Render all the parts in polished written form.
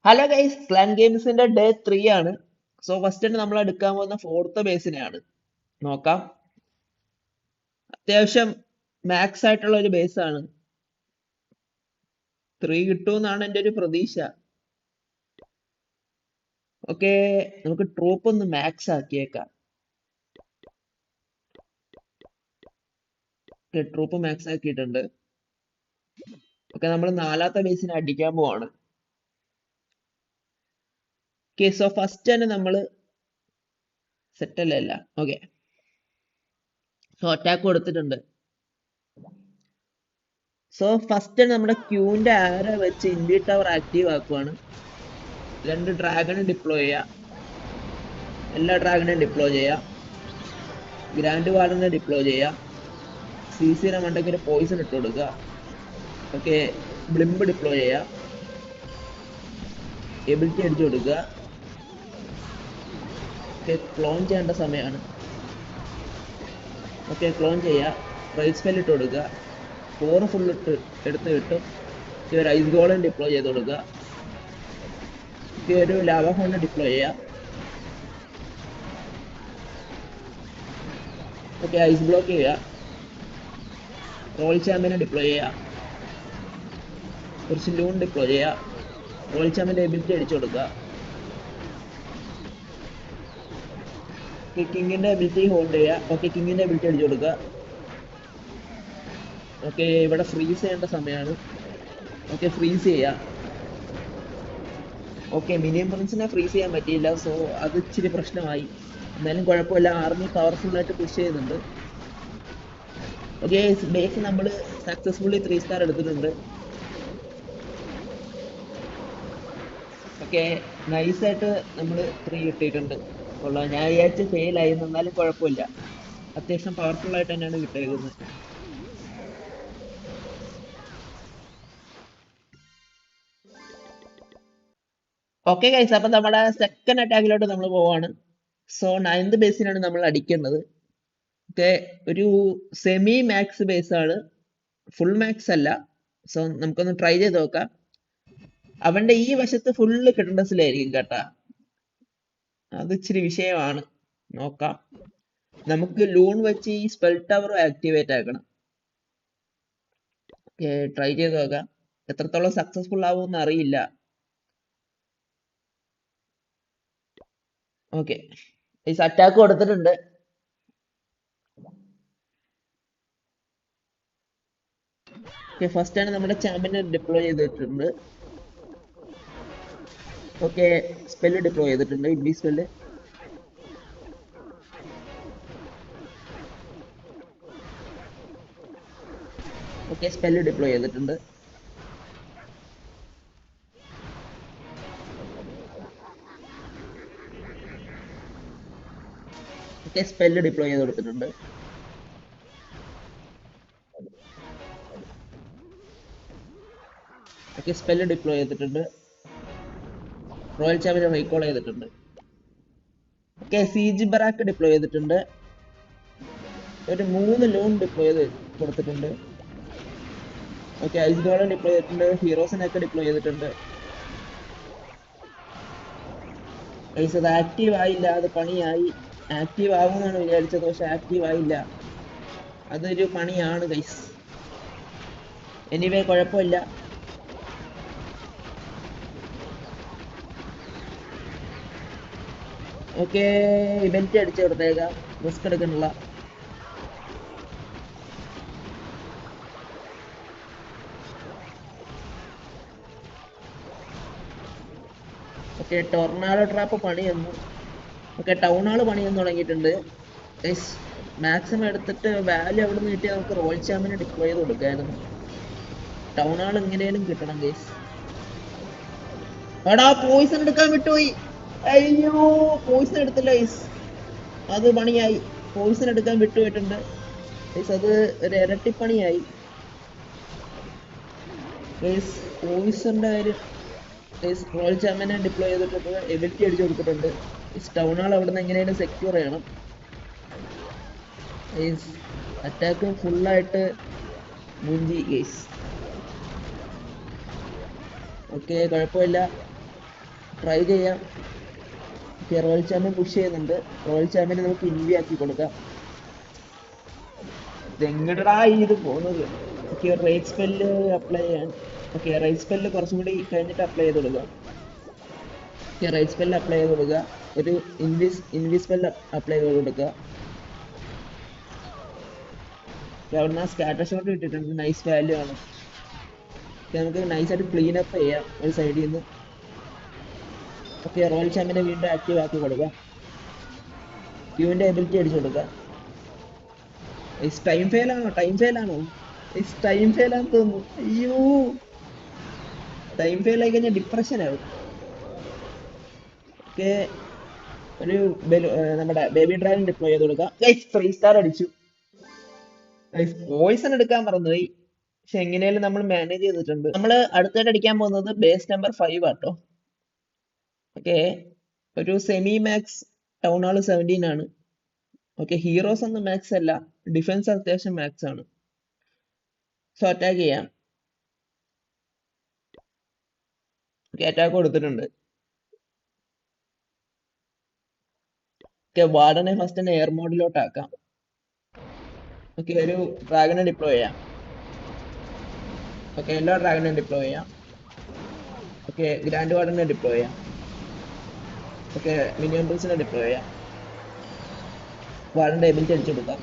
Hello guys, clan ഗെയിംസിന്റെ day 3 ആണ്. So first നമ്മൾ എടുക്കാൻ പോകുന്ന ഫോർത്ത് ബേസിനെയാണ്. നോക്കാം. അത്യാവശ്യം മാക്സ് ആയിട്ടുള്ള ഒരു ബേസ് ആണ്. 3 കിട്ടുമെന്നാണ് എൻ്റെ ഒരു പ്രതീക്ഷ. ഓക്കെ, നമുക്ക് ട്രൂപ്പ് ഒന്ന് മാക്സ് ആക്കിയേക്കാം. ട്രൂപ്പ് മാക്സ് ആക്കിയിട്ടുണ്ട്. ഓക്കെ, നമ്മൾ നാലാമത്തെ ബേസിനെ അടിക്കാൻ പോവാണ്. ഓക്കെ, സോ ഫസ്റ്റ് തന്നെ നമ്മൾ സെറ്റ് അല്ല. ഓക്കെ, സോ അറ്റാക്ക് കൊടുത്തിട്ടുണ്ട്. സോ ഫസ്റ്റ് നമ്മുടെ ക്യൂവിന്റെ ആരോ വെച്ച് ഇൻഡി ടവർ ആക്റ്റീവ് ആക്കുവാണ്. 2 ഡ്രാഗണും ഡിപ്ലോയ് ചെയ്യാം. എല്ലാ ഡ്രാഗണും ഡിപ്ലോയ് ചെയ്യാം. ഗ്രാൻഡ് വാർഡിനെ ഡിപ്ലോയ് ചെയ്യാം. സിസിയുടെ മണ്ടയ്ക്ക് ഒരു പോയിസൺ ഇട്ട് കൊടുക്കുക. ഓക്കെ, ബ്ലിംബ് ഡിപ്ലോയ് ചെയ്യാം. എബിലിറ്റി അടിച്ചു കൊടുക്കുക. ഓക്കെ, ക്ലോൺ ചെയ്യേണ്ട സമയമാണ്. ഓക്കെ, ക്ലോൺ ചെയ്യുക. റൈസ് സ്പെൽ ഇട്ട് കൊടുക്കുക. 4 ഫുൾ എടുത്ത് കിട്ടും. ഒരു ഐസ് ഗോളൻ ഡിപ്ലോയ് ചെയ്ത് കൊടുക്കുക. ഒരു ലാവ ഹോൺ ഡിപ്ലോയ് ചെയ്യാം. ഓക്കെ, ഐസ് ബ്ലോക്ക് ചെയ്യുക. റോൾ ചാമ്പ്യനെ ഡിപ്ലോയ് ചെയ്യുക. കുറച്ച് ലൂൺ ഡിപ്ലോയ് ചെയ്യുക. റോൾ ചാമ്പ്യൻ്റെ എബിലിറ്റി അടിച്ചു കൊടുക്കുക. കിങ്ങിന്റെ എബിലിറ്റി ഹോൾഡ് ചെയ്യുക. ഓക്കെ, കിങ്ങിന്റെ എബിലിറ്റി അടിച്ചു കൊടുക്കുക. ഓക്കെ, ഇവിടെ ഫ്രീസ് ചെയ്യേണ്ട സമയമാണ്. ഓക്കെ, ഫ്രീസ് ചെയ്യുക. ഓക്കെ, മിനിയം പ്രിൻസിനെ ഫ്രീസ് ചെയ്യാൻ പറ്റിയില്ല. സോ അത് ഇച്ചിരി പ്രശ്നമായി. എന്നാലും കുഴപ്പമില്ല, ആർമി പവർഫുൾ ആയിട്ട് പുഷ് ചെയ്യുന്നുണ്ട്. ഓക്കെ, ബേസ് നമ്മൾ സക്സസ്ഫുള്ളി 3 സ്റ്റാർ എടുത്തിട്ടുണ്ട്. ഓക്കെ, നൈസായിട്ട് നമ്മൾ 3 കിട്ടിയിട്ടുണ്ട്. കൊള്ളാം. ഞാൻ വിചാരിച്ച് ഫെയിൽ ആയി, എന്നാലും കുഴപ്പമില്ല. അത്യാവശ്യം പവർഫുൾ ആയിട്ട് തന്നെയാണ് കിട്ടിയിരിക്കുന്നത്. ഓക്കെ ഗൈസ്, അപ്പൊ നമ്മുടെ സെക്കൻഡ് അറ്റാക്കിലോട്ട് നമ്മൾ പോവാണ്. സോ 9th ബേസിനാണ് നമ്മൾ അടിക്കേണ്ടത്. ഓക്കെ, ഒരു സെമി മാക്സ് ബേസ് ആണ്, ഫുൾ മാക്സ് അല്ല. സോ നമുക്കൊന്ന് ട്രൈ ചെയ്ത് നോക്കാം. അവന്റെ ഈ വശത്ത് ഫുള്ള് കിട്ടണ്ടസിലായിരിക്കും കേട്ടാ. അത് ഇച്ചിരി വിഷയമാണ്. നോക്കാം. നമുക്ക് ലൂൺ വെച്ച് ഈ സ്പെൽ ടവർ ആക്ടിവേറ്റ് ആക്കണം. ഓക്കെ, ട്രൈ ചെയ്ത് നോക്കാം. എത്രത്തോളം സക്സസ്ഫുൾ ആവുമെന്ന് അറിയില്ല. ഓക്കെ, ഈ അറ്റാക്ക് കൊടുത്തിട്ടുണ്ട്. ഫസ്റ്റ് ആണ് നമ്മുടെ ചാമ്പ്യനെ ഡിപ്ലോയ് ചെയ്തിട്ടുണ്ട്. ഓക്കെ, സ്പെല്ല് ഡിപ്ലോയ് ചെയ്തിട്ടുണ്ട്. ഇൻഡി സ്പെല്ല്. ഓക്കെ, സ്പെല്ല് ഡിപ്ലോയ് ചെയ്തിട്ടുണ്ട്. ഓക്കെ, സ്പെല്ല് ഡിപ്ലോയ് ചെയ്ത് കൊടുത്തിട്ടുണ്ട്. ഓക്കെ, സ്പെല്ല് ഡിപ്ലോയ് ചെയ്തിട്ടുണ്ട്. റോയൽ ചാമ്പ്യൻ റീകോൾ ചെയ്തിട്ടുണ്ട്. ഓക്കെ, സീജ് ബറാക്ക് ഡിപ്ലോയ് ചെയ്തിട്ടുണ്ട്. ഒരു 3 ലോൺ ഡിപ്ലോയ് ചെയ്ത് കൊടുത്തിട്ടുണ്ട്. ഓക്കെ, ഐസ് ഗോളൻ ഡിപ്ലോയ് ചെയ്തിട്ടുണ്ട്. ഹീറോസിനൊക്കെ ഡിപ്ലോയ് ചെയ്തിട്ടുണ്ട്. ഐസ് അത് ആക്റ്റീവ് ആയില്ല, അത് പണിയായി. ആക്റ്റീവ് ആവുമെന്നാണ് വിചാരിച്ചത്, പക്ഷെ ആക്റ്റീവ് ആയില്ല. അതൊരു പണിയാണ് ഗൈസ്. എനിവേ, കുഴപ്പമില്ല. ഓക്കെ, ഇവന്റ് അടിച്ചു കൊടുത്തേക്കാം, റിസ്ക് എടുക്കണില്ല. ഓക്കെ, ടൊർണാഡോ ട്രാപ്പ് പണി തന്നു. ഓക്കെ, ടൗൺ ഹാൾ പണി തന്നു തുടങ്ങിയിട്ടുണ്ട്. മാക്സിമം എടുത്തിട്ട് വാല്യൂ എവിടെ നിന്ന് കിട്ടിയാൽ നമുക്ക് റോയൽ ചാമ്പിനെ ഡിപ്ലോയ് ചെയ്ത് കൊടുക്കായിരുന്നു. ടൗൺ ഹാൾ എങ്ങനെയും കിട്ടണം ഗൈസ്. എടാ, പോയിസൺ എടുക്കാൻ വിട്ടുപോയി. അയ്യോ, പോയിസൺ എടുത്തില്ല ഗൈസ്. അത് പണിയായി. പോയിസൺ എടുക്കാൻ വിട്ടുപോയിട്ടുണ്ട് ഗൈസ്. അത് ഒരു ഇരട്ടിപ്പണിയായി ഗൈസ്. പോയിസണിന്റെ കാര്യം ഗൈസ്. റോയൽ ചാമ്പിനെ ഡിപ്ലോയ് ചെയ്തിട്ടുണ്ട്. എബിലിറ്റി അടിച്ചു കൊടുത്തിട്ടുണ്ട്. ടൗൺ ഹാൾ അവിടെ നിന്ന് എങ്ങനെയാണ് സെക്യൂർ ചെയ്യണം. അറ്റാക്ക് ഫുള്ളായിട്ട് മുഞ്ചി ഗൈസ്. ഓക്കെ, കുഴപ്പമില്ല. ട്രൈ ചെയ്യാം. റോയൽ ചാമ്പ്യൻ പുഷ് ചെയ്യുന്നുണ്ട്. റോയൽ ചാമ്പ്യനെ നമുക്ക് ഇൻവി ആക്കി കൊടുക്കാം. എങ്ങടാ ഇത് പോകുന്നത്? ഓക്കെ, റേറ്റ് സ്പെല്ല് അപ്ലൈ ചെയ്യാൻ. ഓക്കെ, റേറ്റ് സ്പെല്ല് കുറച്ചും കൂടി കഴിഞ്ഞിട്ട് അപ്ലൈ ചെയ്ത് കൊടുക്കുക. ഓക്കെ, റേറ്റ് സ്പെല്ല് അപ്ലൈ ചെയ്ത് കൊടുക്കുക. ഒരു ഇൻവി സ്പെല്ല് അപ്ലൈ ചെയ്ത് കൊടുക്കുക. അവിടുന്ന് ആ സ്കാറ്റർ ഷോട്ട് ഇട്ടിട്ടുണ്ട്. നൈസ് വാല്യൂ ആണ്. നമുക്ക് നൈസായിട്ട് ക്ലീൻ അപ്പ് ചെയ്യാം ഒരു സൈഡിൽ നിന്ന്. ഓക്കെ, റോയൽ ചാമ്പ്യനെ വീണ്ടും ആക്റ്റീവ് ആക്കി കൊടുക്കാം. ക്യൂവിന്റെ എബിലിറ്റി അടിച്ചു കൊടുക്കാം. ടൈം ഫെയിൽ ആണോ? ടൈം ഫെയിൽ ആണോ? ടൈം ഫെയിൽ ആണെന്ന് തോന്നുന്നു. അയ്യോ, ടൈം ഫെയിൽ ആയി കഴിഞ്ഞാൽ ഡിപ്രഷൻ ആവും. ഓക്കെ, ഒരു നമ്മുടെ ബേബി ഡ്രാഗൺ ഡിപ്ലോയ് ചെയ്ത് കൊടുക്കാം. 3 സ്റ്റാർ അടിച്ചു. പോയിസൺ എടുക്കാൻ മറന്നുപോയി, പക്ഷെ എങ്ങനെയാലും നമ്മൾ മാനേജ് ചെയ്തിട്ടുണ്ട്. നമ്മൾ അടുത്തായിട്ട് അടിക്കാൻ പോകുന്നത് ബേസ് നമ്പർ 5 ആട്ടോ. ഓക്കെ, ഒരു സെമി മാക്സ് ടൗൺ ഹാൾ 17 ആണ്. ഓക്കെ, ഹീറോസ് ഒന്നും മാക്സ് അല്ല, ഡിഫൻസ് അത്യാവശ്യം മാക്സ് ആണ്. സോ അറ്റാക്ക് ചെയ്യാം. ഓക്കെ, അറ്റാക്ക് കൊടുത്തിട്ടുണ്ട്. ഓക്കെ, വാർഡനെ ഫസ്റ്റ് തന്നെ എയർ മോഡിലോട്ട് ആക്കാം. ഓക്കെ, ഒരു ഡ്രാഗനെ ഡിപ്ലോയ് ചെയ്യാം. ഓക്കെ, എല്ലാ ഡ്രാഗനെ ഡിപ്ലോയ് ചെയ്യാം. ഓക്കെ, ഗ്രാൻഡ് വാർഡനെ ഡിപ്ലോയ് ചെയ്യാം. ഓക്കെ, മിനിമം ബിൽസിനെ ഡിപ്ലോയ് ചെയ്യാം. വാർഡന്റെ എബിലിറ്റി അടിച്ചു കൊടുക്കാം.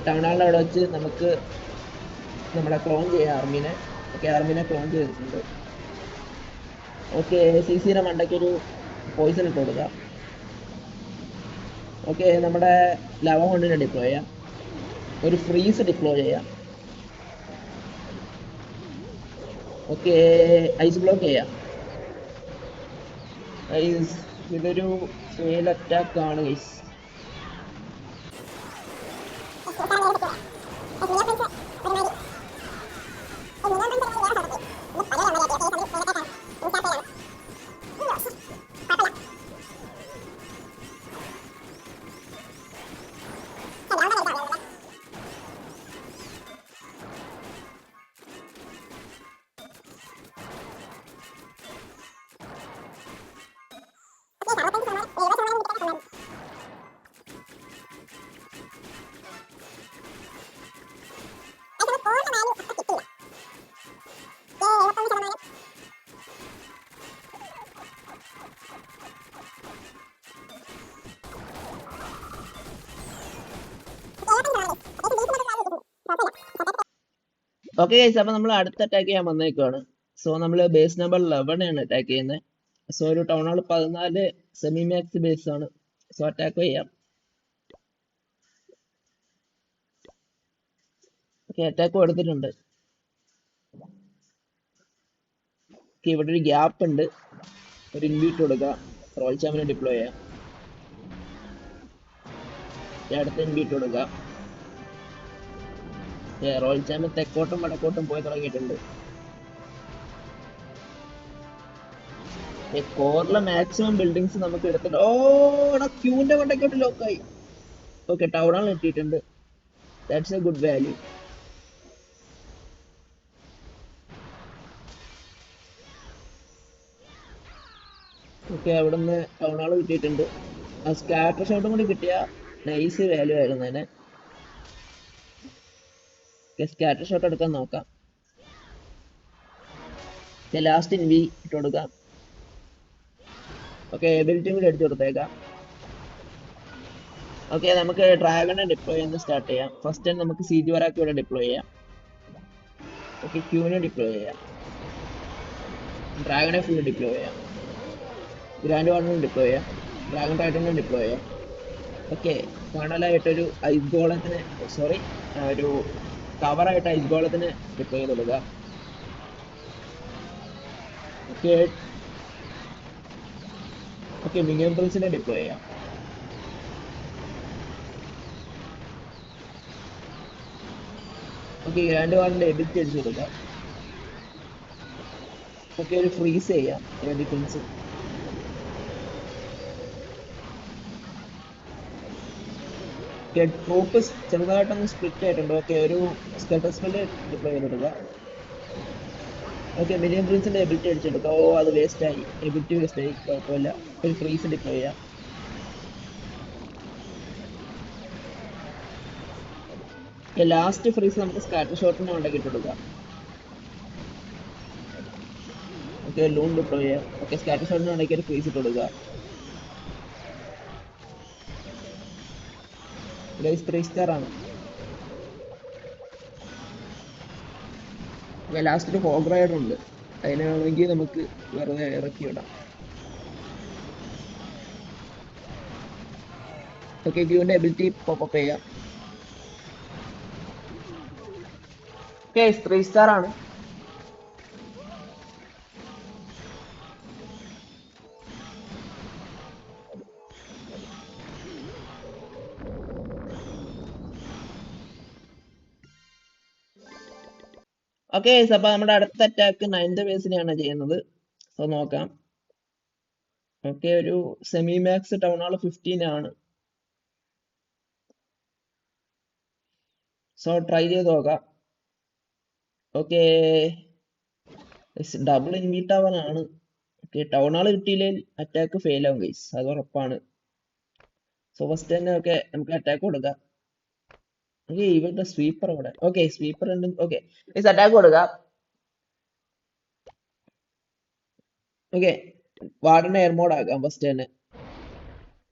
ടൗൺ ഹാളിൽ അവിടെ വെച്ച് നമുക്ക് നമ്മുടെ ക്ലോൺ ചെയ്യാം ആർമിനെ. ഓക്കെ, ആർമിനെ ക്ലോൺ ചെയ്തിട്ടുണ്ട്. ഓക്കെ, സിസിയുടെ മണ്ടയ്ക്ക് ഒരു പോയിസൺ ഇട്ട് കൊടുക്കാം. ഓക്കെ, നമ്മുടെ ലവ കൊണ്ടിനെ ഡിപ്ലോയ് ചെയ്യാം. ഒരു ഫ്രീസ് ഡിപ്ലോയ് ചെയ്യാം. ഓക്കെ, ഐസ് ബ്ലോക്ക് ചെയ്യാം. ഇതൊരു ഫെയിൽ അറ്റാക്ക് ആണ് ഗൈസ്. ഓക്കെ ഗൈസ്, അപ്പൊ നമ്മൾ അടുത്ത അറ്റാക്ക് ചെയ്യാൻ വന്നേക്കുവാണ്. സോ നമ്മൾ ബേസ് നമ്പർ 11 ആണ് അറ്റാക്ക് ചെയ്യുന്നത്. സോ ഒരു town hall 14 semi max base ആണ്. സോ അറ്റാക്ക് ചെയ്യാം. ഓക്കെ, അറ്റാക്ക് കൊടുത്തിട്ടുണ്ട്. ഓക്കെ, ഇവിടെ ഒരു ഗ്യാപ്പ് ഉണ്ട്. ഒരു ഇൻവീറ്റ് കൊടുക്കാം. റോയൽ ചാമ്പിനെ ഡിപ്ലോയ് ചെയ്യാം. അടുത്ത ഇൻവീറ്റ് കൊടുക്കാം. റോയൽ ചാമ്പ്യൻ തെക്കോട്ടും വടക്കോട്ടും പോയി തുടങ്ങിയിട്ടുണ്ട്. കോറിലെ മാക്സിമം ബിൽഡിങ്സ് നമുക്ക് എടുത്തിട്ട് ക്യൂവിന്റെ മണ്ടയ്ക്കോട്ട് ലോക്കായി. ഓക്കെ, ടൗൺ ഹാൾ എത്തിയിട്ടുണ്ട്. That's A good value. Okay, അവിടുന്ന് ടൗൺ ഹാൾ കിട്ടിയിട്ടുണ്ട്. ആ സ്കാറ്റർ ഷോട്ടും കൂടി കിട്ടിയ നൈസ് വാല്യൂ ആയിരുന്നു അതിനെ. സ്കാറ്റർ ഷോട്ട് എടുക്കാൻ നോക്കാം. ലാസ്റ്റ് ഇൻവി ഇട്ട് കൊടുക്കാം. ഓക്കെ, എബിലിറ്റി കൂടി അടിച്ചു കൊടുത്തേക്കാം. ഓക്കെ, നമുക്ക് ഡ്രാഗനെ ഡിപ്ലോയ് ചെയ്യുന്നത് സ്റ്റാർട്ട് ചെയ്യാം. ഫസ്റ്റ് നമുക്ക് സീജ് വരാക്കി ഇവിടെ ഡിപ്ലോയ് ചെയ്യാം. ഓക്കെ, ക്യൂവിനെ ഡിപ്ലോയ് ചെയ്യാം. ഡ്രാഗനെ ഫുൾ ഡിപ്ലോയ് ചെയ്യാം. ഗ്രാൻഡ് വാർഡനെ ഡിപ്ലോയ് ചെയ്യാം. ഡ്രാഗൺ ടൈറ്റനെ ഡിപ്ലോയ് ചെയ്യാം. ഓക്കെ, ഫൈനലായിട്ടൊരു ഐസ് ഗോളത്തിന് ഒരു കവറായിട്ട് ഐസ് ഗോളത്തിന് ഡിപ്ലോയ് ചെയ്ത് കൊടുക്കുക. ഓക്കെ, ഓക്കെ, മിനിമം പ്രിൻസിനെ ഡിപ്ലോയ് ചെയ്യാം. ഓക്കെ, ഗ്രാൻഡ് വാർഡിന്റെ എബിലിറ്റി അടിച്ചു കൊടുക്കാം. ഓക്കെ, ഒരു ഫ്രീസ് ചെയ്യാം ഡിഫൻസ്. ട്രൂപ്പ് ചെറുതായിട്ടൊന്ന് സ്പ്ലിറ്റ് ആയിട്ടുണ്ട്. ഓക്കെ, ഒരു സ്കെൽട്ടർ സ്പെല്ല് ഡിപ്ലോയ് ചെയ്ത് കൊടുക്കുക. ഓക്കെ, മിനിയം പ്രിൻസിന്റെ എബിലിറ്റി അടിച്ചെടുക്കാം. ഓ, അത് വേസ്റ്റ് ആയി, എബിലിറ്റി വേസ്റ്റ് ആയി, കുഴപ്പമില്ല. ഒരു ഫ്രീസ് ഡിപ്ലോയ് ചെയ്യാം. ലാസ്റ്റ് ഫ്രീസ് നമുക്ക് സ്കാറ്റർ ഷോട്ടിന് ഉണ്ടാക്കി കൊടുക്കാം. ഓക്കെ, ലൂൺ ഡിപ്ലോയ് ചെയ്യാം. ഓക്കെ, സ്കാറ്റർ ഷോട്ടിന് ഉണ്ടാക്കി ഒരു ഫ്രീസ് ഇട്ട് കൊടുക്കുക. ഗൈസ് 3 സ്റ്റാർ ആണ്. ലാസ്റ്റ് ഒരു ഹോഗ് റൈഡർ ഉണ്ട്, അതിനാണെങ്കിൽ നമുക്ക് വെറുതെ ഇറക്കി വിടാം. ഓക്കെ, ക്യൂവിന്റെ എബിലിറ്റി പോപ്പ് ചെയ്യാം. ഓക്കെ, 3 സ്റ്റാർ ആണ്. ഓക്കെ, അപ്പൊ നമ്മുടെ അടുത്ത അറ്റാക്ക് 9th ബേസിനെയാണ് ചെയ്യുന്നത്. സോ നോക്കാം. ഓക്കെ, ഒരു സെമി മാക്സ് ടൗൺ ഹാൾ 15 ആണ്. സോ ട്രൈ ചെയ്ത് നോക്കാം. ഓക്കെ, ഡബിൾ ഇൻവീറ്റ് ആവാനാണ്. ഓക്കെ, ടൗൺ ഹാൾ കിട്ടിയില്ലെങ്കിൽ അറ്റാക്ക് ഫെയിൽ ആവും ഗൈസ്, അത് ഉറപ്പാണ്. സോ ഫസ്റ്റ് തന്നെ ഓക്കെ, നമുക്ക് അറ്റാക്ക് കൊടുക്കാം. ഓക്കെ, ഇവരുടെ സ്വീപ്പർ അവിടെ. ഓക്കെ, സ്വീപ്പർ ഉണ്ട്. ഓക്കെ, അറ്റാക്ക് കൊടുക്കാം. ഓക്കെ, വാർഡിനെ എയർ മോഡ് ആക്കാം ഫസ്റ്റ് തന്നെ.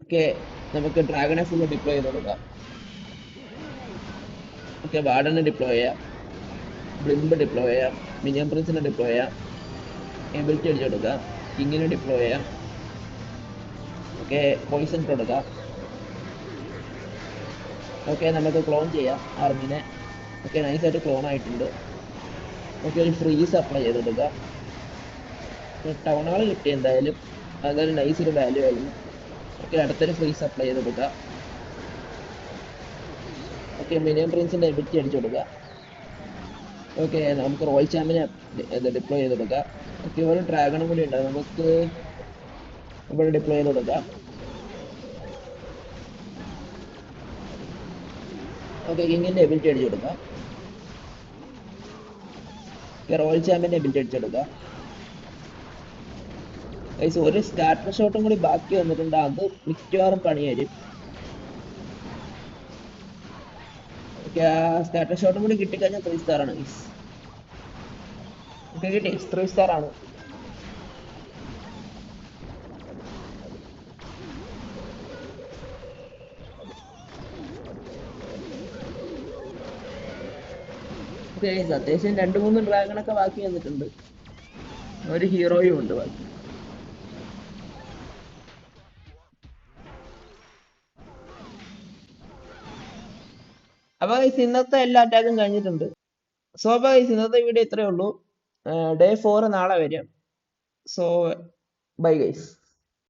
ഓക്കെ, നമുക്ക് ഡ്രാഗനെ ഫുള്ള് ഡിപ്ലോയ് ചെയ്ത് കൊടുക്കാം. ഓക്കെ, വാർഡനെ ഡിപ്ലോയ് ചെയ്യാം, ബ്ലിംബ് ഡിപ്ലോയ് ചെയ്യാം, മിനിയം പ്രിൻസിനെ ഡിപ്ലോയ് ചെയ്യാം, എബിലിറ്റി അടിച്ചു കൊടുക്കാം, കിങ്ങിനെ ഡിപ്ലോയ് ചെയ്യാം. ഓക്കെ, പോയിസൺ ഇട്ട് കൊടുക്കാം. ഓക്കെ, നമുക്ക് ക്ലോൺ ചെയ്യാം ആർമിനെ. ഓക്കെ, നൈസായിട്ട് ക്ലോൺ ആയിട്ടുണ്ട്. ഓക്കെ, ഒരു ഫ്രീസ് അപ്ലൈ ചെയ്ത് കൊടുക്കാം. ടൗൺ ഹാൾ കിട്ടി എന്തായാലും, അതൊരു നൈസ് ഒരു വാല്യൂ ആയിരുന്നു. ഓക്കെ, അടുത്തൊരു ഫ്രീസ് അപ്ലൈ ചെയ്ത് കൊടുക്കാം. ഓക്കെ, മിനിയം പ്രിൻസിന്റെ എബിലിറ്റി അടിച്ചു കൊടുക്കുക. ഓക്കെ, നമുക്ക് റോയൽ ചാമ്പിനെ ഡിപ്ലോയ് ചെയ്ത് കൊടുക്കാം. ഓക്കെ, ഒരു ഡ്രാഗണും കൂടി ഉണ്ട്, നമുക്ക് ഇവിടെ ഡിപ്ലോയ് ചെയ്ത് കൊടുക്കാം. ഓക്കെ, കിങ്ങിന്റെ എബിലിറ്റി അടിച്ചു കൊടുക്കാം. റോയൽ ചാമ്പിന്റെ എബിലിറ്റി അടിച്ചു കൊടുക്കാം. ഒരു സ്കാറ്റർ ഷോട്ടും കൂടി ബാക്കി വന്നിട്ടുണ്ട്, അത് മിക്കവാറും പണി വരും. സ്കാറ്റർ ഷോട്ടും കൂടി കിട്ടിക്കഴിഞ്ഞാൽ 3 സ്റ്റാർ ആണ് ഗൈസ്. ഓക്കെ, കിട്ടി, 3 സ്റ്റാർ ആണ്. ഓക്കെ, അത്യാവശ്യം 2-3 ഡ്രാഗണൊക്കെ ബാക്കി വന്നിട്ടുണ്ട്, ഒരു ഹീറോയും ഉണ്ട് ബാക്കി. അപ്പൊ ഗൈസ് ഇന്നത്തെ എല്ലാ അറ്റാക്കും കഴിഞ്ഞിട്ടുണ്ട്. സോ അപ്പൊ ഗൈസ് ഇന്നത്തെ വീഡിയോ ഇത്രയേ ഉള്ളൂ. ഡേ 4 നാളെ വരും. So bye guys.